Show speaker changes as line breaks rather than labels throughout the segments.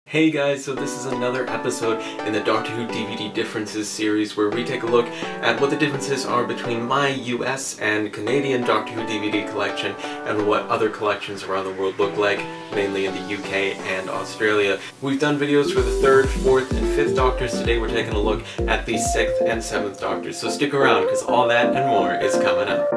Hey guys, so this is another episode in the Doctor Who DVD Differences series where we take a look at what the differences are between my US and Canadian Doctor Who DVD collection and what other collections around the world look like, mainly in the UK and Australia. We've done videos for the 3rd, 4th, and 5th Doctors. Today we're taking a look at the 6th and 7th Doctors, so stick around because all that and more is coming up.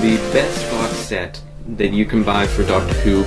The best box set that you can buy for Doctor Who.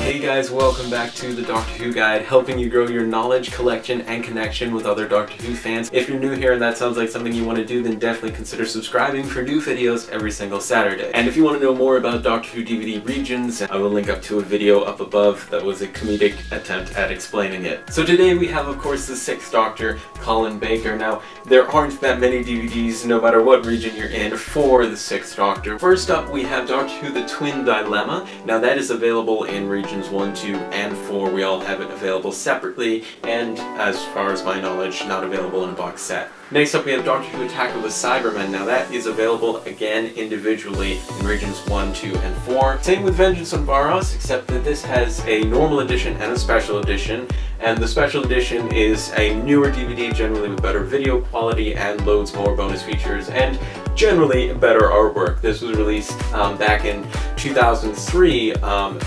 Hey guys, welcome back to the Doctor Who Guide, helping you grow your knowledge, collection, and connection with other Doctor Who fans. If you're new here and that sounds like something you want to do, then definitely consider subscribing for new videos every single Saturday. And if you want to know more about Doctor Who DVD regions, I will link up to a video up above that was a comedic attempt at explaining it. So today we have, of course, the 6th Doctor, Colin Baker. Now, there aren't that many DVDs, no matter what region you're in, for the 6th Doctor. First up, we have Doctor Who The Twin Dilemma. Now, that is available in regions 1, 2, and 4. We all have it available separately, and as far as my knowledge, not available in a box set. Next up we have Doctor Who Attack of the Cybermen. Now that is available again individually in regions 1, 2, and 4. Same with Vengeance on Varos, except that this has a normal edition and a special edition. And the special edition is a newer DVD, generally with better video quality and loads more bonus features and generally better artwork. This was released back in 2003,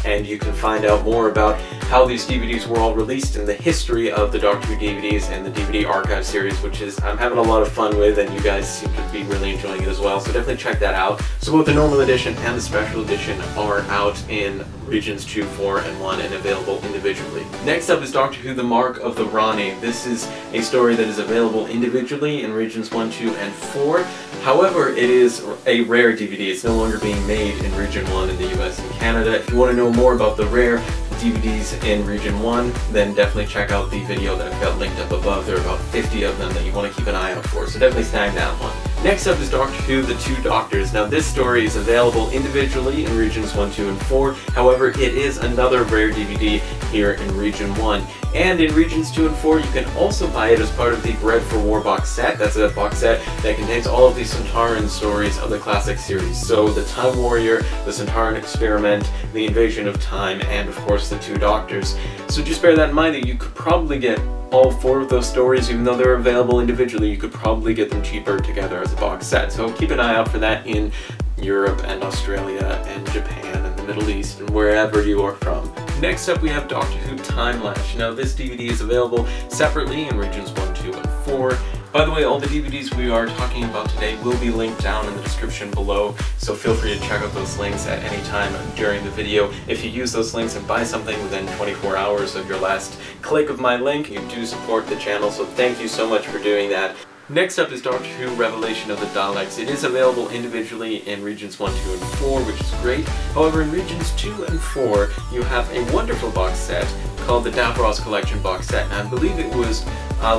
and you can find out more about how these DVDs were all released in the history of the Doctor Who DVDs and the DVD Archive series, which is I'm having a lot of fun with, and you guys seem to be really enjoying it as well, so definitely check that out. So both the normal edition and the special edition are out in regions 2, 4, and 1 and available individually. Next up is Doctor Who The Mark of the Rani. This is a story that is available individually in regions 1, 2, and 4. However, it is a rare DVD. It's no longer being made in region 1 in the US and Canada. If you want to know more about the rare DVDs in region 1, then definitely check out the video that I've got linked up above. There are about 50 of them that you want to keep an eye out for, so definitely snag that one. Next up is Doctor Who The Two Doctors. Now this story is available individually in regions 1, 2, and 4. However, it is another rare DVD here in region 1. And in regions 2 and 4, you can also buy it as part of the Bred for War box set. That's a box set that contains all of the Centauran stories of the classic series. So the Time Warrior, the Centauran Experiment, the Invasion of Time, and of course the Two Doctors. So just bear that in mind that you could probably get all 4 of those stories, even though they're available individually, you could probably get them cheaper together as a box set. So keep an eye out for that in Europe and Australia and Japan and the Middle East and wherever you are from. Next up we have Doctor Who Timelash. Now this DVD is available separately in regions 1, 2, and 4. By the way, all the DVDs we are talking about today will be linked down in the description below, so feel free to check out those links at any time during the video. If you use those links and buy something within 24 hours of your last click of my link, you do support the channel, so thank you so much for doing that. Next up is Doctor Who Revelation of the Daleks. It is available individually in regions 1, 2, and 4, which is great. However, in regions 2 and 4, you have a wonderful box set called the Davros Collection box set, and I believe it was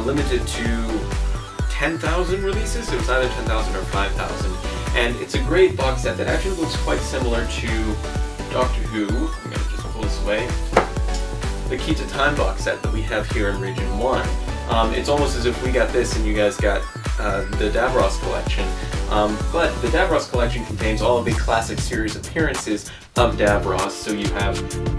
limited to 10,000 releases. It was either 10,000 or 5,000. And it's a great box set that actually looks quite similar to Doctor Who. I'm going to just pull this away. The Key to Time box set that we have here in region 1. It's almost as if we got this and you guys got the Davros collection. But the Davros collection contains all of the classic series appearances of Davros. So you have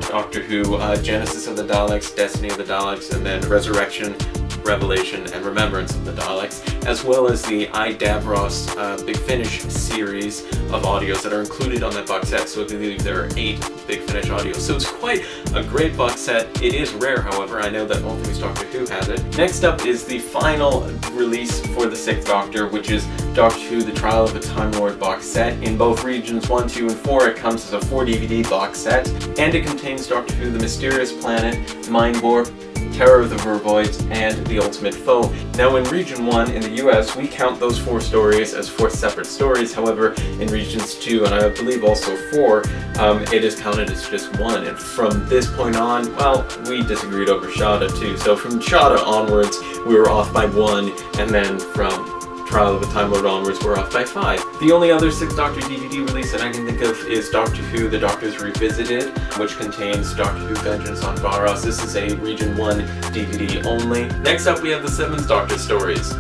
Doctor Who, Genesis of the Daleks, Destiny of the Daleks, and then Resurrection, Revelation, and Remembrance of the Daleks, as well as the Davros Big Finish series of audios that are included on that box set. So I believe there are 8 Big Finish audios. So it's quite a great box set. It is rare, however. I know that All Things Doctor Who has it. Next up is the final release for the 6th Doctor, which is Doctor Who The Trial of the Time Lord box set. In both regions 1, 2, and 4, it comes as a 4 DVD box set, and it contains Doctor Who The Mysterious Planet, Mind Warp, Terror of the Vervoids, and The Ultimate Foe. Now in region 1 in the US, we count those 4 stories as 4 separate stories. However, in regions 2 and I believe also 4, it is counted as just 1. And from this point on, well, we disagreed over Shada too. So from Shada onwards, we were off by 1, and then from Trial of the Time Lord onwards, we're off by 5. The only other 6th Doctor DVD release that I can think of is Doctor Who The Doctors Revisited, which contains Doctor Who Vengeance on Varos. This is a region 1 DVD only. Next up we have the 7th Doctor stories.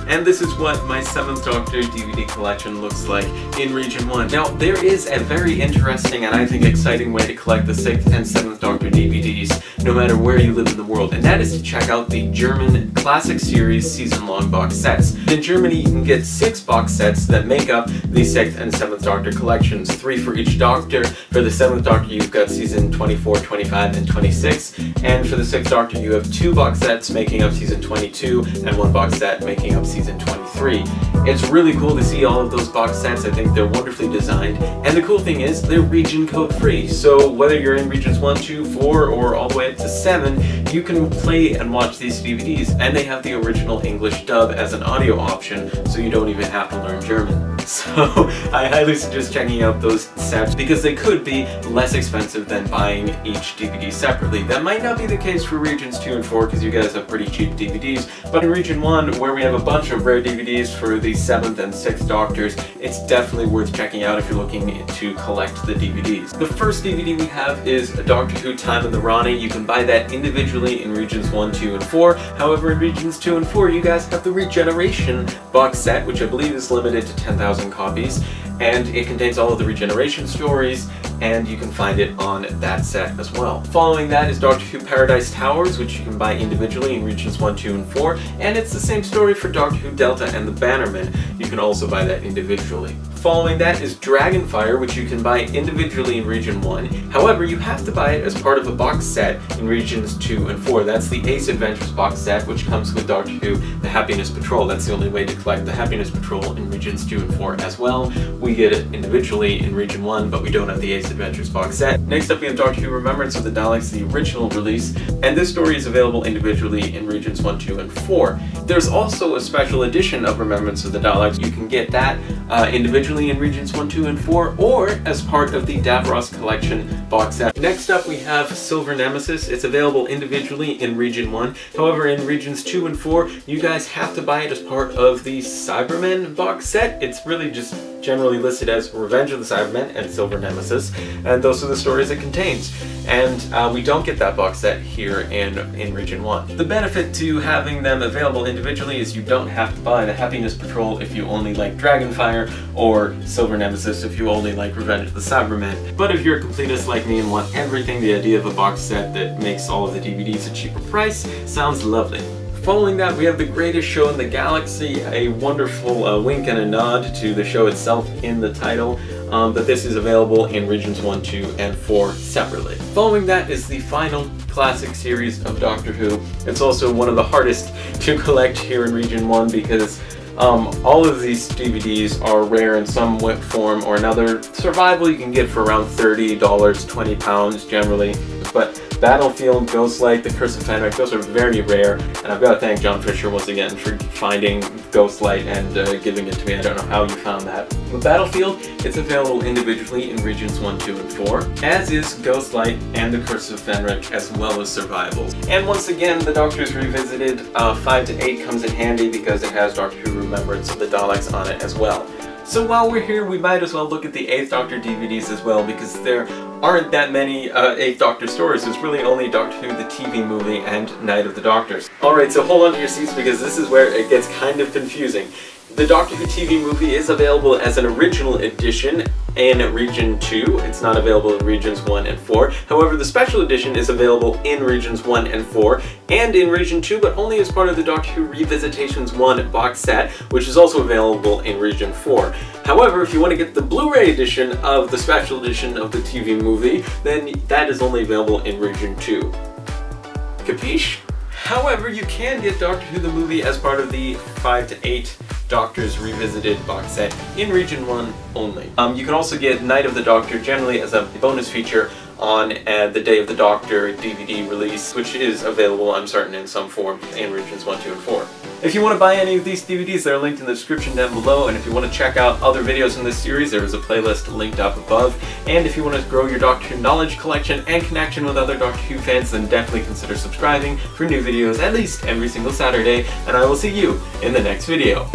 And this is what my 7th Doctor DVD collection looks like in Region 1. Now, there is a very interesting and I think exciting way to collect the 6th and 7th Doctor DVDs, no matter where you live in the world, and that is to check out the German Classic Series season-long box sets. In Germany, you can get 6 box sets that make up the 6th and 7th Doctor collections, 3 for each Doctor. For the 7th Doctor, you've got season 24, 25, and 26, and for the 6th Doctor, you have 2 box sets making up season 22, and 1 box set making up season 23. It's really cool to see all of those box sets. I think they're wonderfully designed, and the cool thing is they're region code free, so whether you're in regions 1, 2, 4, or all the way up to 7, you can play and watch these DVDs, and they have the original English dub as an audio option, so you don't even have to learn German. So I highly suggest checking out those sets because they could be less expensive than buying each DVD separately. That might not be the case for regions 2 and 4 because you guys have pretty cheap DVDs, but in region 1, where we have a bunch of rare DVDs for the 7th and 6th Doctors, it's definitely worth checking out if you're looking to collect the DVDs. The first DVD we have is Doctor Who Time in the Rani. You can buy that individually in regions 1, 2, and 4. However, in regions 2 and 4, you guys have the Regeneration box set, which I believe is limited to 10,000 copies, and it contains all of the Regeneration stories, and you can find it on that set as well. Following that is Doctor Who Paradise Towers, which you can buy individually in regions 1, 2, and 4, and it's the same story for Doctor Who Delta and the Bannermen. You can also buy that individually. Following that is Dragonfire, which you can buy individually in region 1. However, you have to buy it as part of a box set in regions 2 and 4. That's the Ace Adventures box set, which comes with Doctor Who The Happiness Patrol. That's the only way to collect the Happiness Patrol in regions 2 and 4 as well. We get it individually in region 1, but we don't have the Ace Adventures box set. Next up we have Doctor Who Remembrance of the Daleks, the original release, and this story is available individually in regions 1, 2, and 4. There's also a special edition of Remembrance of the Daleks. You can get that individually in regions 1, 2, and 4, or as part of the Varos collection box set. Next up we have Silver Nemesis. It's available individually in region 1. However, in regions 2 and 4, you guys have to buy it as part of the Cybermen box set. It's really just generally listed as Revenge of the Cybermen and Silver Nemesis, and those are the stories it contains. And we don't get that box set here in region 1. The benefit to having them available individually is you don't have to buy the Happiness Patrol if you only like Dragonfire, or Silver Nemesis if you only like Revenge of the Cybermen. But if you're a completist like me and want everything, the idea of a box set that makes all of the DVDs a cheaper price sounds lovely. Following that, we have The Greatest Show in the Galaxy, a wonderful wink and a nod to the show itself in the title, but this is available in regions 1, 2, and 4 separately. Following that is the final classic series of Doctor Who. It's also one of the hardest to collect here in region 1 because all of these DVDs are rare in some form or another. Survival you can get for around $30, £20 generally, but Battlefield, Ghostlight, The Curse of Fenric, those are very rare, and I've got to thank John Fisher once again for finding Ghostlight and giving it to me. I don't know how you found that. With Battlefield, it's available individually in regions 1, 2, and 4, as is Ghostlight and The Curse of Fenric, as well as Survival. And once again, the Doctor's Revisited 5 to 8 comes in handy because it has Doctor Who Remembrance of the Daleks on it as well. So while we're here, we might as well look at the 8th Doctor DVDs as well, because there aren't that many 8th Doctor stories. There's really only Doctor Who, the TV movie, and Night of the Doctors. Alright, so hold on to your seats because this is where it gets kind of confusing. The Doctor Who TV movie is available as an original edition in Region 2. It's not available in Regions 1 and 4. However, the special edition is available in Regions 1 and 4 and in Region 2, but only as part of the Doctor Who Revisitations 1 box set, which is also available in Region 4. However, if you want to get the Blu-ray edition of the special edition of the TV movie, then that is only available in Region 2. Capiche? However, you can get Doctor Who the movie as part of the 5 to 8 Doctors Revisited box set in Region 1 only. You can also get Night of the Doctor generally as a bonus feature on the Day of the Doctor DVD release, which is available, I'm certain, in some form in Regions 1, 2, and 4. If you want to buy any of these DVDs, they're linked in the description down below, and if you want to check out other videos in this series, there is a playlist linked up above. And if you want to grow your Doctor Who knowledge collection and connection with other Doctor Who fans, then definitely consider subscribing for new videos at least every single Saturday, and I will see you in the next video.